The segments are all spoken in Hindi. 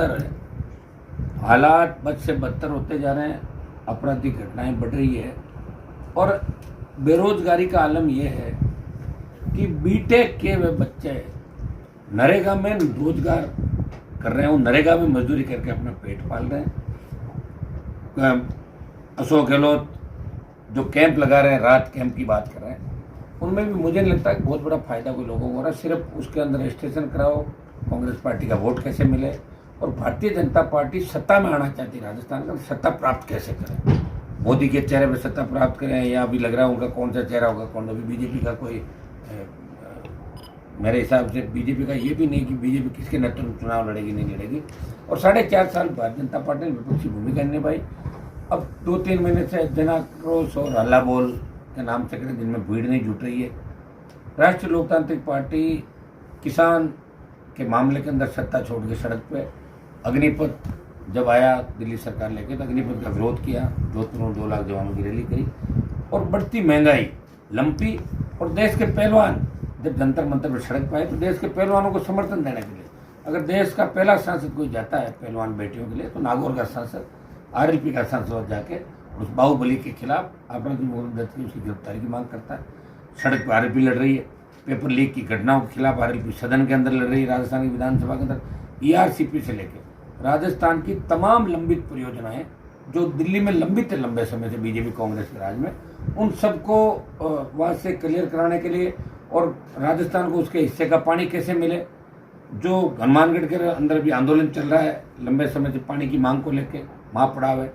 अंदर हालात बद से बदतर होते जा रहे हैं, आपराधिक घटनाएं बढ़ रही है और बेरोजगारी का आलम यह है कि बीटेक के वे बच्चे नरेगा में रोजगार कर रहे हैं, नरेगा में मजदूरी करके अपना पेट पाल रहे हैं। अशोक गहलोत जो कैंप लगा रहे हैं, रात कैंप की बात कर रहे हैं, उनमें भी मुझे नहीं लगता कि बहुत बड़ा फायदा कोई लोगों को हो रहा है। सिर्फ उसके अंदर रजिस्ट्रेशन कराओ, कांग्रेस पार्टी का वोट कैसे मिले, और भारतीय जनता पार्टी सत्ता में आना चाहती है राजस्थान का, सत्ता प्राप्त कैसे करें, मोदी के चेहरे पर सत्ता प्राप्त करें, या अभी लग रहा है उनका कौन सा चेहरा होगा, कौन अभी बीजेपी का कोई मेरे हिसाब से बीजेपी का ये भी नहीं कि बीजेपी किसके नेतृत्व में चुनाव लड़ेगी नहीं लड़ेगी। और 4.5 साल भारतीय जनता पार्टी ने विपक्षी भूमिका निभाई। अब 2-3 महीने से जनाक्रोश और हल्ला बोल के नाम से करें, जिनमें भीड़ नहीं जुट रही है। राष्ट्रीय लोकतांत्रिक पार्टी किसान के मामले के अंदर सत्ता छोड़ के सड़क पे अग्निपथ जब आया दिल्ली सरकार लेके, तो अग्निपथ का विरोध किया, जोधपुर में 2 लाख जवानों की रैली करी, और बढ़ती महंगाई लंपी, और देश के पहलवान जब जंतर मंतर पर सड़क पर आए तो देश के पहलवानों को समर्थन देने के लिए, अगर देश का पहला सांसद कोई जाता है पहलवान बेटियों के लिए, तो नागौर का सांसद, आरएलपी का सांसद जाके उस बाहुबली के खिलाफ आपराधिक दत्त की उसकी गिरफ्तारी की मांग करता है। सड़क पर आरएलपी लड़ रही है, पेपर लीक की घटनाओं के खिलाफ आरएलपी सदन के अंदर लड़ रही है, राजस्थान की विधानसभा के अंदर ईआरसीपी से लेकर राजस्थान की तमाम लंबित परियोजनाएं जो दिल्ली में लंबित है लंबे समय से बीजेपी कांग्रेस के राज में, उन सबको वहाँ से क्लियर कराने के लिए, और राजस्थान को उसके हिस्से का पानी कैसे मिले, जो हनुमानगढ़ के अंदर भी आंदोलन चल रहा है लंबे समय से पानी की मांग को लेकर महापड़ाव है,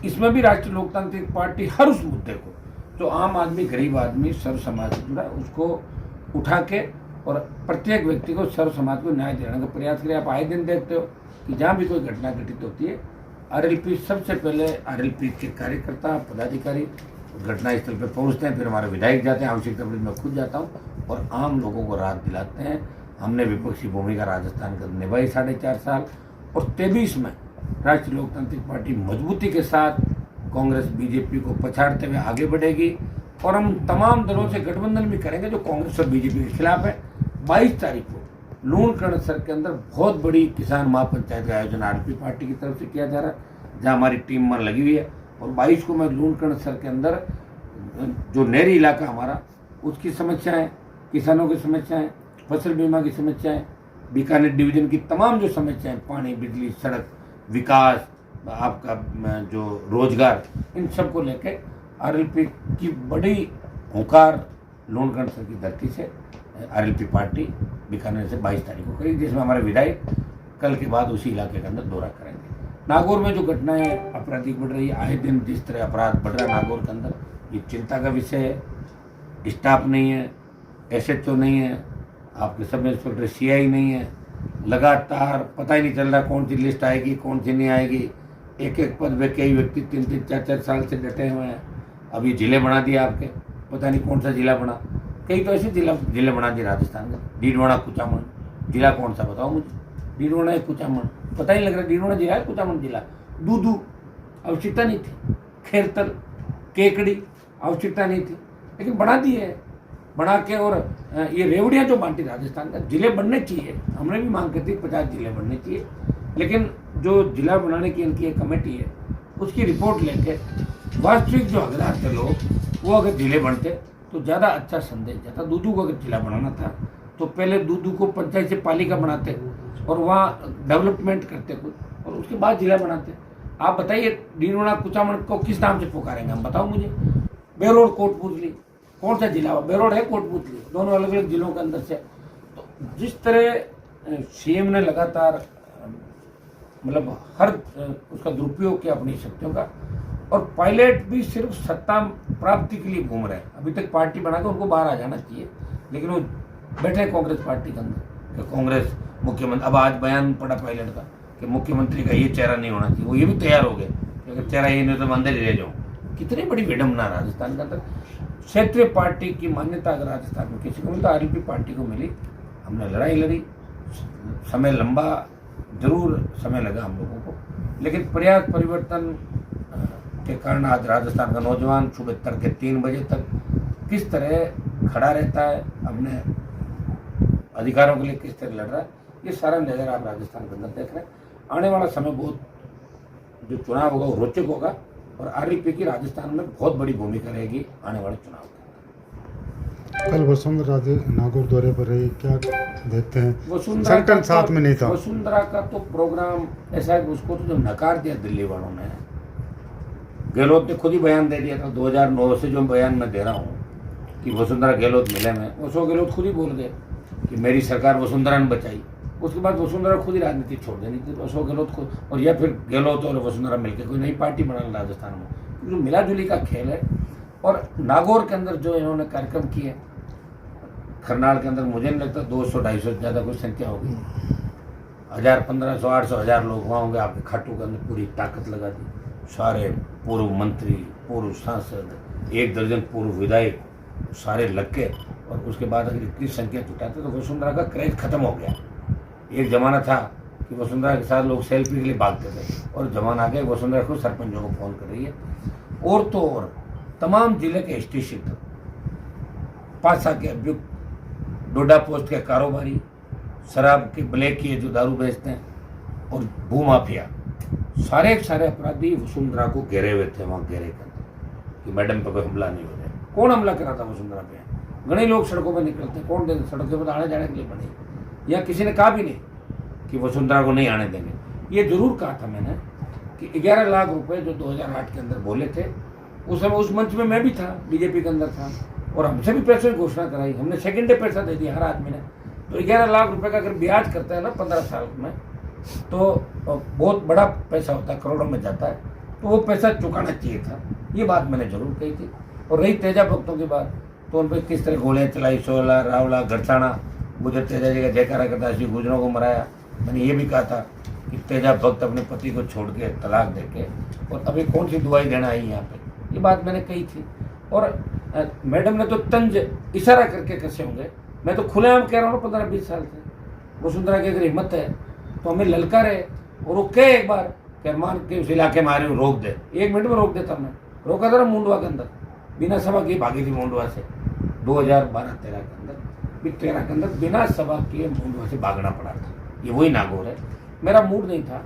इसमें भी राष्ट्रीय लोकतांत्रिक पार्टी हर उस मुद्दे को जो आम आदमी, गरीब आदमी, सर्व समाज से जुड़ा है, उसको उठा के और प्रत्येक व्यक्ति को, सर्व समाज को न्याय देने का प्रयास करें। आप आए दिन देखते हो कि जहाँ भी कोई घटना घटित होती है, आरएलपी सबसे पहले, आरएलपी के कार्यकर्ता, पदाधिकारी घटनास्थल पर पहुँचते हैं, फिर हमारे विधायक जाते हैं, आवश्यकता पड़ी मैं खुद जाता हूँ और आम लोगों को राहत दिलाते हैं। हमने विपक्षी भूमिका राजस्थान का निभाई 4.5 साल, और 23 में राष्ट्रीय लोकतांत्रिक पार्टी मजबूती के साथ कांग्रेस बीजेपी को पछाड़ते हुए आगे बढ़ेगी, और हम तमाम दलों से गठबंधन भी करेंगे जो कांग्रेस और बीजेपी के खिलाफ है। 22 तारीख को लूणकरणसर के अंदर बहुत बड़ी किसान महापंचायत का आयोजन आरएलपी पार्टी की तरफ से किया जा रहा है, जहां हमारी टीम मन लगी हुई है, और 22 को मैं लूणकरणसर के अंदर जो नहरी इलाका हमारा, उसकी समस्याएं, किसानों की समस्याएं, फसल बीमा की समस्याएं, बीकानेर डिवीजन की तमाम जो समस्याएं, पानी, बिजली, सड़क, विकास, आपका जो रोजगार, इन सब को लेके आरएलपी की बड़ी हुंकार लूणकरणसर की धरती से आरएलपी पार्टी बीकानेर से 22 तारीख को करेगी, जिसमें हमारे विधायक कल के बाद उसी इलाके के अंदर दौरा करेंगे। नागौर में जो घटनाएं आपराधिक बढ़ रही है, आए दिन जिस तरह अपराध बढ़ रहा है नागौर के अंदर, ये चिंता का विषय है। स्टाफ नहीं है, एसएचओ नहीं है, आपके सब इंस्पेक्टर सीआई नहीं है, लगातार पता ही नहीं चल रहा कौन सी लिस्ट आएगी कौन सी नहीं आएगी। एक एक पद पे कई व्यक्ति 3-3, 4-4 साल से डटे हुए हैं। अभी जिले बना दिए आपके, पता नहीं कौन सा जिला बना, कई तो ऐसे जिले बना दिए राजस्थान का। डीडवाना, कुचामन जिला कौन सा बताओ मुझे, डीडवाना है कुचामन, पता ही लग रहा डीडवाना जिला है कुचामन जिला। दूदू आवश्यकता नहीं थी, खेरतल, केकड़ी आवश्यकता नहीं थी, लेकिन बना दिए, बना के। और ये रेवड़ियाँ जो बांटी राजस्थान का, जिले बनने चाहिए, हमने भी मांग करती 50 जिले बनने चाहिए, लेकिन जो जिला बनाने की इनकी एक कमेटी है, उसकी रिपोर्ट लेके वास्तविक जो हकदार थे लोग, वो अगर जिले बनते तो ज़्यादा अच्छा संदेश जाता। दूदू को अगर जिला बनाना था तो पहले दूदू को पंचायत से पालिका बनाते और वहाँ डेवलपमेंट करते कुछ, और उसके बाद जिला बनाते। आप बताइए डीडवाना कुचामन को किस नाम से पुकारेंगे हम, बताओ मुझे। बेरोड, कोटपुतली, कौन सा जिला हुआ? बेरोड है, कोटपुतली, दोनों अलग अलग जिलों के अंदर से। तो जिस तरह सीएम ने लगातार मतलब हर उसका दुरुपयोग किया अपनी शक्तियों का, और पायलट भी सिर्फ सत्ता प्राप्ति के लिए घूम रहे हैं। अभी तक पार्टी बनाकर उनको बाहर आ जाना चाहिए, लेकिन वो बैठे कांग्रेस पार्टी के अंदर कि कांग्रेस मुख्यमंत्री। अब आज बयान पड़ा पायलट का कि मुख्यमंत्री का ये चेहरा नहीं होना चाहिए, वो ये भी तैयार हो गए कि अगर चेहरा ये नहीं तो मैं अंदर ही रह जाऊँ। कितनी बड़ी विडम्बना राजस्थान के अंदर। क्षेत्रीय पार्टी की मान्यता अगर राजस्थान में किसी को मिली तो आरएलपी पार्टी को मिली। हमने लड़ाई लड़ी, समय लंबा जरूर समय लगा हम लोगों को, लेकिन पर्याप्त परिवर्तन के कारण आज राजस्थान का नौजवान सुबह तड़के 3 बजे तक किस तरह खड़ा रहता है, अपने अधिकारों के लिए किस तरह लड़ रहा है, ये सारा नज़र आप राजस्थान के अंदर देख रहे हैं। आने वाला समय बहुत, जो चुनाव होगा वो रोचक होगा और आरएलपी की राजस्थान में बहुत बड़ी भूमिका रहेगी आने वाले चुनाव में। कल वसुंधरा राजे नागौर दौरे पर रही, क्या देखते हैं? वसुंधरा संगठन साथ में नहीं था। वसुंधरा का तो प्रोग्राम ऐसा है कि उसको तो जो नकार दिया दिल्ली वालों ने, गहलोत ने खुद ही बयान दे दिया था 2009 से, जो बयान मैं दे रहा हूँ कि वसुंधरा गहलोत मिले में, अशोक गहलोत खुद ही बोल गए कि मेरी सरकार वसुंधरा ने बचाई। उसके बाद वसुंधरा खुद ही राजनीति छोड़ देनी थी, तो अशोक गहलोत को, और या फिर गहलोत और वसुंधरा मिलकर कोई नई पार्टी बनाना राजस्थान में, जो मिलाजुली का खेल है। और नागौर के अंदर जो इन्होंने कार्यक्रम किए, करनाल के अंदर मुझे नहीं लगता 200-250 से ज़्यादा कोई संख्या होगी, 1000, 1500, 800, 1000 लोग वहाँ होंगे। आपके खाटू के अंदर पूरी ताकत लगा दी, सारे पूर्व मंत्री, पूर्व सांसद, 1 दर्जन पूर्व विधायक सारे लग के, और उसके बाद अगर इतनी संख्या जुटाते तो वसुंधरा का क्रेज खत्म हो गया। एक जमाना था कि वसुंधरा के साथ लोग सेल्फी के लिए भागते थे, और जमाना आ गया वसुंधरा खुद सरपंचों को फोन कर रही है। और तो और तमाम जिले के एसटी क्षेत्र, पासा के अभियुक्त, डोडा पोस्ट के कारोबारी, शराब के ब्लैक की जो दारू बेचते हैं, और भूमाफिया, सारे अपराधी वसुंधरा को घेरे हुए थे वहाँ घेरे कर कि मैडम पे कोई हमला नहीं हो जाए। कौन हमला करा था वसुंधरा पे? घने लोग सड़कों पर निकलते, कौन दे सड़कों पर आने जाने के लिए बने, या किसी ने कहा भी नहीं कि वसुंधरा को नहीं आने देंगे। ये जरूर कहा था मैंने कि 11 लाख रुपए जो 2008 के अंदर बोले थे, उस समय उस मंच में मैं भी था, बीजेपी के अंदर था, और हमसे भी पैसों की घोषणा कराई, हमने सेकेंड डे पैसा दे दिया हर आदमी ने। तो 11 लाख रुपए का अगर ब्याज करता है ना 15 साल में, तो बहुत बड़ा पैसा होता है, करोड़ों में जाता है, तो वो पैसा चुकाना चाहिए था। ये बात मैंने जरूर कही थी। और रही तेजा भक्तों की बात, तो उन पर किस तरह गोलियाँ चलाई, सोला, रावला, गरसाना, गुजर तेजा जी का जयकारा करता, श्री गुजरों को मराया। मैंने ये भी कहा था कि तेजा भक्त अपने पति को छोड़ के, तलाक दे के, और अभी कौन सी दुआई देना आई यहाँ पे, ये बात मैंने कही थी। और मैडम ने तो तंज इशारा करके कैसे होंगे, मैं तो खुलेआम कह रहा हूँ 15-20 साल से। वसुंधरा की अगर हिम्मत है तो हमें ललकारे और वो कहे एक बार कि अरमान के उस इलाके में आ रही हूँ, रोक दे। 1 मिनट में रोक देता मैं। रोका था ना मुंडवा के अंदर, बिना सभा की भागी थी मुंडवा से 2012-13 के अंदर, फिर 13 के अंदर बिना सभा के मुंडवा से भागना पड़ा था। ये वही नागौर है। मेरा मूड नहीं था,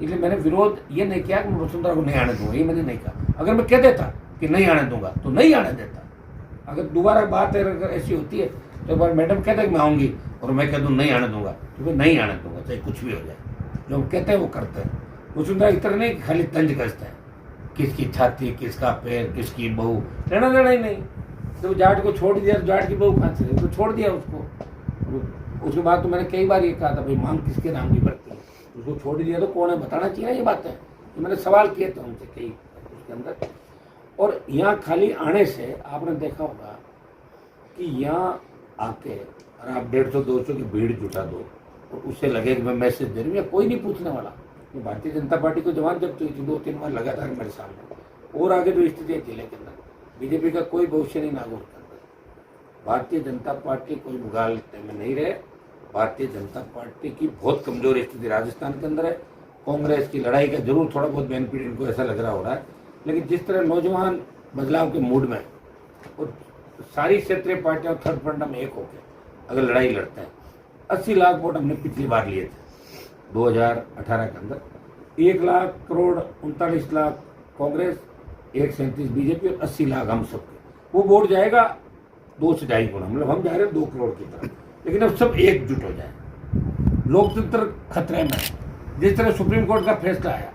इसलिए मैंने विरोध ये नहीं किया कि मैं वसुंधरा को नहीं आने दूंगा, ये मैंने नहीं कहा। अगर मैं कह देता कि नहीं आने दूंगा तो नहीं आने देता। अगर दोबारा बात अगर ऐसी होती है तो एक बार मैडम कहते कि मैं आऊँगी और मैं कह दूँ नहीं आने दूंगा, तो मैं नहीं आने दूंगा, चाहे कुछ भी हो जाए। जो हम कहते हैं वो करते हैं। वसुंधरा इस तरह नहीं खाली तंज कसते हैं, किसकी छाती, किसका पैर, किसकी बहू, लेना देना ही नहीं। तो जाट को छोड़ दिया, जाट की बहू कहाँ से, तो छोड़ दिया उसको। उसके बाद तो मैंने कई बार ये कहा था भाई मांग किसके नाम की बढ़ती है, उसको छोड़ दिया तो कौन है बताना चाहिए ना। ये बात है, तो मैंने सवाल किए थे उनसे कई उसके अंदर। और यहाँ खाली आने से आपने देखा होगा कि यहाँ आके और आप 150-200 की भीड़ जुटा दो और उससे लगे कि मैं मैसेज दे रही हूँ, या कोई नहीं पूछने वाला। ये भारतीय जनता पार्टी को जवान जब हुई थी 2-3 बार लगातार मेरे सामने, और आगे जो स्थिति है जिले के अंदर, बीजेपी का कोई भविष्य नहीं नागौर के अंदर। भारतीय जनता पार्टी कोई मुगालते में नहीं रहे। भारतीय जनता पार्टी की बहुत कमजोर स्थिति राजस्थान के अंदर है। कांग्रेस की लड़ाई का जरूर थोड़ा बहुत बेनिफिट इनको ऐसा लग रहा हो रहा है, लेकिन जिस तरह नौजवान बदलाव के मूड में और सारी क्षेत्रीय पार्टियां थर्ड फ्रंट में एक होकर अगर लड़ाई लड़ते हैं, 80 लाख वोट हमने पिछली बार लिए थे 2018 के अंदर, 1 लाख करोड़ 39 लाख कांग्रेस, 137 बीजेपी और 80 लाख हम सबके। वो वोट जाएगा 2 से 2.5 गुना, मतलब हम जा रहे हैं 2 करोड़ की तरफ। लेकिन अब सब एकजुट हो जाए। लोकतंत्र खतरे में है। जिस तरह सुप्रीम कोर्ट का फैसला आया,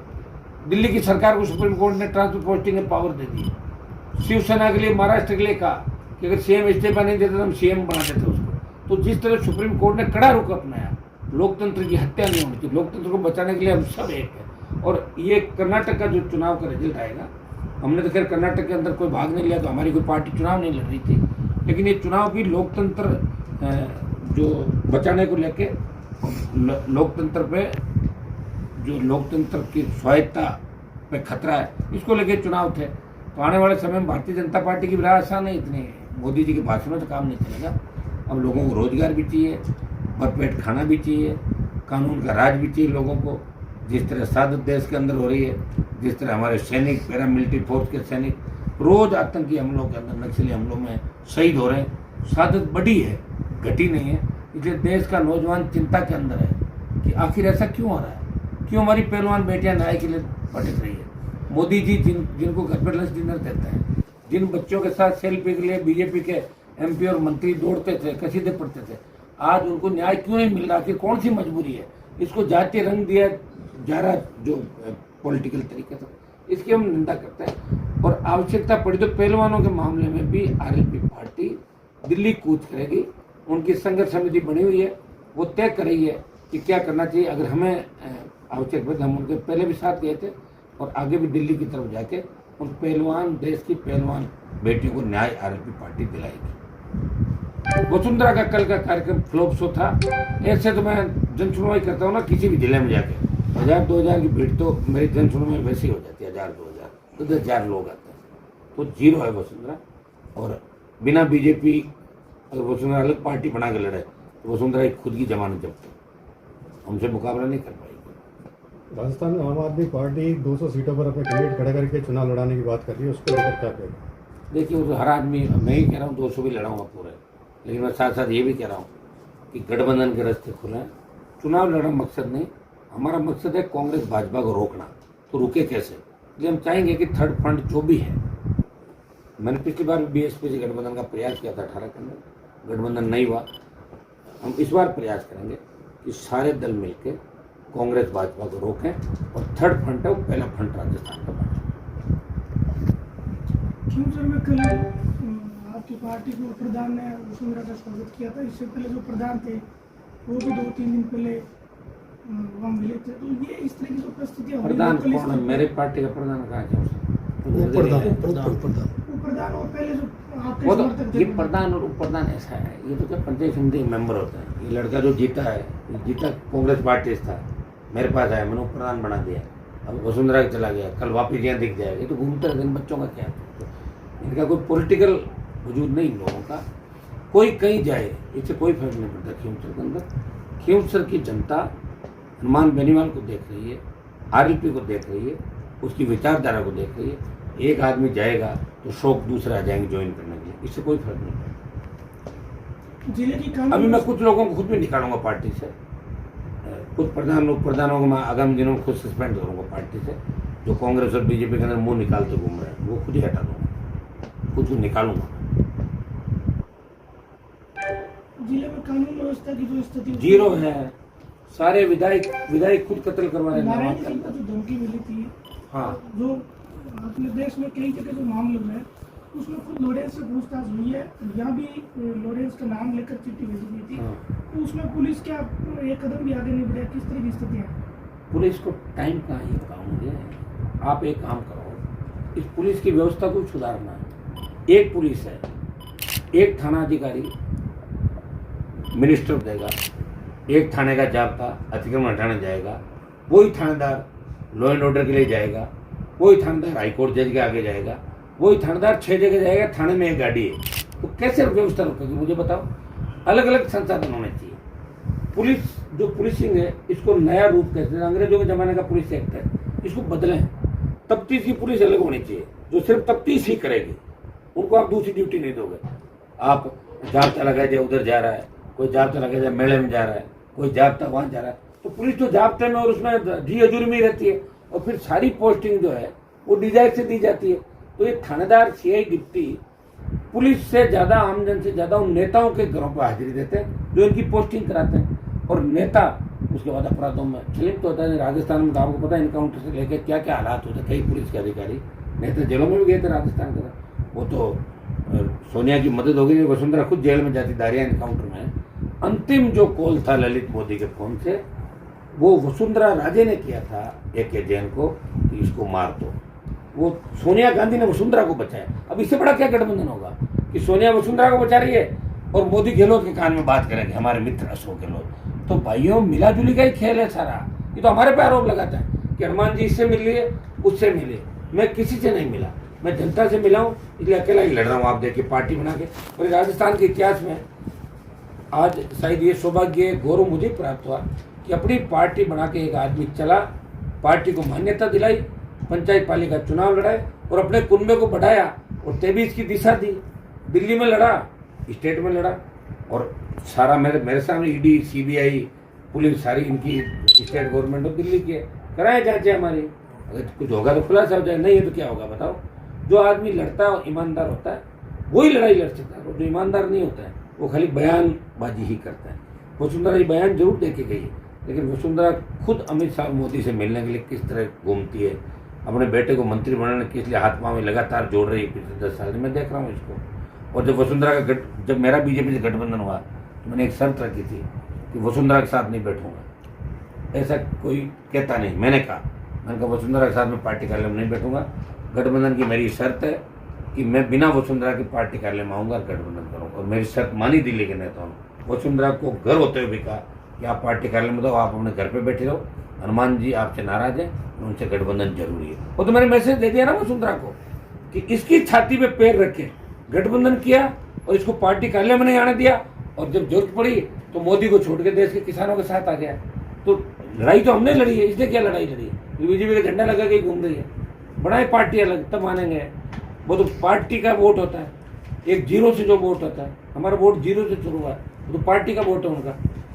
दिल्ली की सरकार को सुप्रीम कोर्ट ने ट्रांसफर पोस्टिंग में पावर दे दी। शिवसेना के लिए, महाराष्ट्र के लिए कहा कि अगर सीएम इस्तीफा नहीं देते तो हम सीएम बना देते उसको। तो जिस तरह सुप्रीम कोर्ट ने कड़ा रुख अपनाया, लोकतंत्र की हत्या नहीं होनी चाहिए, लोकतंत्र को बचाने के लिए हम सब एक है। और ये कर्नाटक का जो चुनाव का रिजल्ट आएगा, हमने तो खैर कर्नाटक के अंदर कोई भाग नहीं लिया, तो हमारी कोई पार्टी चुनाव नहीं लड़ रही थी, लेकिन ये चुनाव भी लोकतंत्र जो बचाने को लेके, लोकतंत्र पे जो लोकतंत्र की स्वायत्ता पे खतरा है, इसको लेके चुनाव थे। तो आने वाले समय में भारतीय जनता पार्टी की विरासत आसान है, इतनी मोदी जी के भाषणों से काम नहीं चलेगा। अब लोगों को रोजगार भी चाहिए, भरपेट खाना भी चाहिए, कानून का राज भी चाहिए लोगों को। जिस तरह सादत देश के अंदर हो रही है, जिस तरह हमारे सैनिक, पैरामिलिट्री फोर्स के सैनिक रोज आतंकी हमलों के अंदर, नक्सली हमलों में शहीद हो रहे हैं, सादत बढ़ी है, घटी नहीं है। इसलिए देश का नौजवान चिंता के अंदर है कि आखिर ऐसा क्यों हो रहा है। क्यों हमारी पहलवान बेटियां न्याय के लिए भटक रही है? मोदी जी जिनको घर पर लंच डिनर देता है, जिन बच्चों के साथ सेल्फी के लिए बीजेपी के एमपी और मंत्री दौड़ते थे, कसीदे पढ़ते थे, आज उनको न्याय क्यों नहीं मिल रहा? कि कौन सी मजबूरी है? इसको जातीय रंग दिया जा रहा जो पॉलिटिकल तरीके से, इसकी हम निंदा करते हैं। और आवश्यकता पड़ी तो पहलवानों के मामले में भी आरएलपी पार्टी दिल्ली कूच करेगी। उनकी संघर्ष समिति बनी हुई है, वो तय कर रही है कि क्या करना चाहिए। अगर हमें आवश्यक पड़े, हम उनके पहले भी साथ गए थे और आगे भी दिल्ली की तरफ जाके उन पहलवान, देश की पहलवान बेटियों को न्याय आरएलपी पार्टी दिलाएगी। वसुंधरा का कल का कार्यक्रम फ्लॉप शो था। ऐसे तो मैं जन सुनवाई करता हूँ ना किसी भी जिले में जाके, 1000-2000 की भीड़ तो मेरी जन सुनवाई वैसे ही हो जाती है। 1000-2000 तो 10,000 लोग आते हैं, तो जीरो है वसुंधरा। और बिना बीजेपी अगर वसुंधरा अलग पार्टी बना के लड़े तो वसुंधरा एक खुद की जमानत जब्त, हमसे मुकाबला नहीं कर पाएगी। राजस्थान में आम आदमी पार्टी 200 सीटों पर अपने कैंडिडेट खड़े करके चुनाव लड़ाने की बात कर रही है, उसको लेकर क्या कहें? देखिए, वो हर आदमी, मैं ही कह रहा हूँ 200 भी लड़ाऊंगा पूरे, लेकिन मैं साथ साथ ये भी कह रहा हूँ कि गठबंधन के रास्ते खुले हैं। चुनाव लड़ना मकसद नहीं, हमारा मकसद है कांग्रेस भाजपा को रोकना। तो रुके कैसे? इसलिए हम चाहेंगे कि थर्ड फ्रंट जो भी है, मैंने पिछली बार बीएसपी से गठबंधन का प्रयास किया था 18 के अंदर, गठबंधन नहीं हुआ। हम इस बार प्रयास करेंगे कि सारे दल मिलकर कांग्रेस भाजपा को रोकें और थर्ड फ्रंट है वो पहला फ्रंट राजस्थान का बने। क्यों सर, मैं कल आपकी पार्टी को प्रधान ने वसुंधरा का स्वागत किया था। इससे पहले जो प्रधान थे वो भी 2-3 दिन पहले वहाँ मिले थे। तो ये इस तरह की जो परिस्थितियाँ हो रही प्रधान हैं, कौन है? मेरे पार्टी का प्रधान कहाँ है? प्रधान और पहले जो आपके वो तो समर्थक थे, ये प्रधान और उप प्रधान ऐसा है, ये तो क्या पंचायत समिति मेंबर होता है। ये लड़का जो जीता है, ये जीता कांग्रेस पार्टी से था, मेरे पास आया, मैंने उप प्रधान बना दिया। अब वसुंधरा के चला गया, कल वापिस यहाँ दिख जाएगा। ये तो घूमते रहते हैं, बच्चों का क्या है? इनका कोई पॉलिटिकल वजूद नहीं लोगों का। कोई कहीं जाए इससे कोई फर्क नहीं पड़ता। खींवसर के अंदर खींवसर की जनता हनुमान बेनीवाल को देख रही है, आरएलपी को देख रही है, उसकी विचारधारा को देख रही है। एक आदमी जाएगा तो शौक दूसरे आ जाएंगे ज्वाइन करने के लिए, इससे कोई फर्क नहीं पड़ता। जिले की कानून अभी मैं कुछ लोगों को खुद भी निकालूंगा पार्टी से, कुछ प्रधान उप प्रधानों को मैं आगामी दिनों में खुद सस्पेंड करूंगा पार्टी से, जो कांग्रेस और बीजेपी के अंदर मुंह निकालते घूम रहे हैं, वो खुद ही हटा दूंगा, खुद को निकालूंगा। जिले में कानून व्यवस्था की जो स्थिति जीरो है। सारे विधायक खुद कत्ल करवा रहे नारायण हैं। सिंह को जो धमकी मिली थी, हाँ, जो अपने देश में कई जगह जो मामले हुए हैं, उसमें खुद लॉरेंस से पूछताछ हुई है। यहाँ भी लॉरेंस का नाम लेकर चिट्ठी भेजी गई थी। हाँ। तो उसमें पुलिस क्या एक कदम भी आगे नहीं बढ़ा? किस तरह की स्थिति है? पुलिस को टाइम कहाँ ही बताऊंगे। आप एक काम करो, इस पुलिस की व्यवस्था को सुधारना है। एक पुलिस है, एक थाना अधिकारी मिनिस्टर देगा, एक थाने का जाब्ता अतिक्रमण हटाने जाएगा, वही थानेदार लॉ एंड ऑर्डर के लिए जाएगा, वही थानेदार हाईकोर्ट जज के आगे जाएगा, वही थानेदार 6 जगह जाएगा। थाने में एक गाड़ी है, तो कैसे व्यवस्था रुकेगी? मुझे बताओ। अलग अलग संसाधन होने चाहिए। पुलिस जो पुलिसिंग है, इसको नया रूप कहते हैं, अंग्रेजों के जमाने का पुलिस एक्ट है, इसको बदलें। तफ्तीश की पुलिस अलग होनी चाहिए, जो सिर्फ तफ्तीश ही करेगी। उनको आप दूसरी ड्यूटी नहीं दोगे। आप जाब्ता लगा दिया, उधर जा रहा है, कोई जाब्ता लगा दिया मेले में जा रहा है, कोई जाब्ता वहाँ जा रहा है, तो पुलिस तो जाब्ते में और उसमें जी हजूरी में ही रहती है, और फिर सारी पोस्टिंग जो है वो डिजायर से दी जाती है। तो ये थानेदार, सीआई, डिप्टी पुलिस से ज़्यादा, आमजन से ज़्यादा उन नेताओं के घरों पर हाजिरी देते हैं जो इनकी पोस्टिंग कराते हैं। और नेता उसके बाद अपराधों में लिप्त होता है। राजस्थान में आपको पता है इनकाउंटर से लेकर क्या क्या हालात होते हैं। कई पुलिस के अधिकारी नेता जेलों में भी गए थे राजस्थान के। वो तो सोनिया की मदद होगी, वसुंधरा खुद जेल में जाती, दारिया इनकाउंटर में। अंतिम जो कॉल था ललित मोदी के फोन से, वो वसुंधरा राजे ने किया था AK जैन को कि इसको मार दो। वो सोनिया गांधी ने वसुंधरा को बचाया। अब इससे बड़ा क्या गठबंधन होगा कि सोनिया वसुंधरा को बचा रही है और मोदी गहलोत के कान में बात करेंगे, हमारे मित्र अशोक गहलोत। तो भाइयों, मिला जुली का ही खेल है सारा। ये तो हमारे पे आरोप लगाता है कि हनुमान जी इससे मिल लिए, उससे मिले। मैं किसी से नहीं मिला, मैं जनता से मिला हूँ, इसलिए अकेला ही लड़ रहा हूँ। आप देखिए पार्टी बना के। और राजस्थान के इतिहास में आज शायद ये सौभाग्य, गौरव मुझे प्राप्त हुआ कि अपनी पार्टी बना के एक आदमी चला, पार्टी को मान्यता दिलाई, पंचायत पालिका चुनाव लड़ाए और अपने कुनबे को बढ़ाया और 23 की दिशा दी। दिल्ली में लड़ा, स्टेट में लड़ा, और सारा मेरे सामने ED, CBI, पुलिस सारी इनकी स्टेट गवर्नमेंट ऑफ दिल्ली की है, कराए जांचें हमारी, अगर कुछ होगा तो खुलासा हो जाए, नहीं है तो क्या होगा बताओ। जो आदमी लड़ता है ईमानदार होता है वही लड़ाई लड़ सकता है, और जो ईमानदार नहीं होता है वो खाली बयानबाजी ही करता है। वसुंधरा ये बयान जरूर दे के गई है, लेकिन वसुंधरा खुद अमित शाह मोदी से मिलने के लिए किस तरह घूमती है, अपने बेटे को मंत्री बनाने के लिए हाथ पाँव में लगातार जोड़ रही है पिछले 10 साल से, मैं देख रहा हूँ इसको। और जब वसुंधरा का जब मेरा बीजेपी से गठबंधन हुआ तो मैंने एक शर्त रखी थी कि वसुंधरा के साथ नहीं बैठूंगा। ऐसा कोई कहता नहीं, मैंने कहा वसुंधरा के साथ में पार्टी कार्यालय में नहीं बैठूंगा। गठबंधन की मेरी शर्त है कि मैं बिना वसुंधरा के पार्टी कार्यालय में आऊँगा, गठबंधन करूँगा, और मेरी शर्त मानी दिल्ली के नेताओं ने। वसुंधरा को गर्व होते हुए भी कहा कि आप पार्टी कार्यालय में दो, आप अपने घर पे बैठे रहो, हनुमान जी आपसे नाराज है, उनसे गठबंधन जरूरी है। वो तो मैंने मैसेज दे दिया ना वसुंधरा को कि इसकी छाती पे पैर रखे गठबंधन किया और इसको पार्टी कार्यालय में नहीं आने दिया, और जब जरूरत पड़ी तो मोदी को छोड़ के देश के किसानों के साथ आ गया। तो लड़ाई तो हमने लड़ी है, इसने क्या लड़ाई लड़ी है? बीजेपी का झंडा लगा के घूम रही है, बनाए पार्टी अलग, तब मानेंगे। वो तो पार्टी का वोट होता है, एक जीरो से जो वोट होता है, हमारा वोट जीरो से शुरू हुआ है, वो तो पार्टी का वोट है उनका।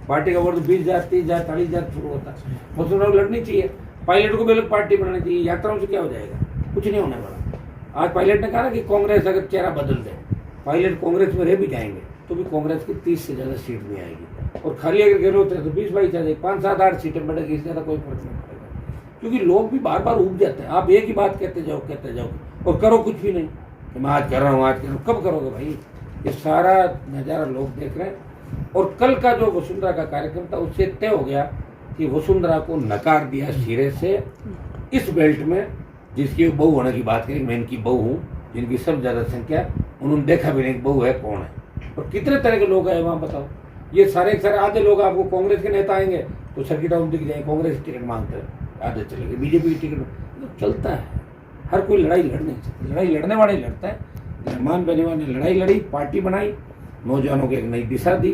पार्टी का वोट तो 20,000, 30,000, 40,000 शुरू होता है। वसुंधरा को लड़नी चाहिए, पायलट को भी अलग पार्टी बनानी चाहिए। यात्राओं से क्या हो जाएगा? कुछ नहीं होने वाला। आज पायलट ने कहा ना कि कांग्रेस अगर चेहरा बदल दे, पायलट कांग्रेस में रह भी जाएंगे तो भी कांग्रेस की 30 से ज़्यादा सीट नहीं आएगी, और खाली अगर गहलोत है तो 20-22 आ जाएगी, 5, 7, 8 सीटें बढ़ेगी, इससे ज़्यादा कोई फर्क नहीं पड़ेगा। क्योंकि लोग भी बार बार उब जाते हैं, आप एक ही बात कहते जाओ और करो कुछ भी नहीं कि मैं आज कर रहा हूँ, आज कर रहा हूँ। कब करोगे भाई? ये सारा नज़ारा लोग देख रहे हैं। और कल का जो वसुंधरा का कार्यक्रम था उससे तय हो गया कि वसुंधरा को नकार दिया सिरे से इस बेल्ट में, जिसकी बहू होने की बात करी, मैं इनकी बहू हूँ, जिनकी सब ज़्यादा संख्या, उन्होंने देखा भी नहीं बहू है कौन है, और कितने तरह के लोग आए वहाँ बताओ। ये सारे आधे लोग आपको कांग्रेस के नेता आएंगे तो सर्किट हाउस दिख जाएंगे, कांग्रेस की टिकट मांगते हैं, आधे चले गए बीजेपी की टिकट। तो चलता है, हर कोई लड़ाई लड़ नहीं सकता, लड़ाई लड़ने वाले लड़ता है। रहमान बेनीवाल ने लड़ाई लड़ी, पार्टी बनाई, नौजवानों को एक नई दिशा दी,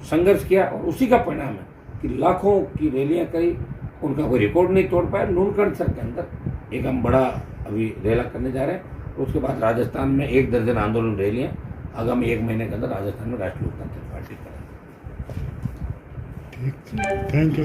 संघर्ष किया, और उसी का परिणाम है कि लाखों की रैलियां करी, उनका कोई रिकॉर्ड नहीं तोड़ पाया। नूनकंड सर के अंदर एक हम बड़ा अभी रैला करने जा रहे हैं, उसके बाद राजस्थान में 1 दर्जन आंदोलन रैलियां आगामी 1 महीने के अंदर राजस्थान में राष्ट्रीय लोकतांत्रिक पार्टी करेंगे। Thank you.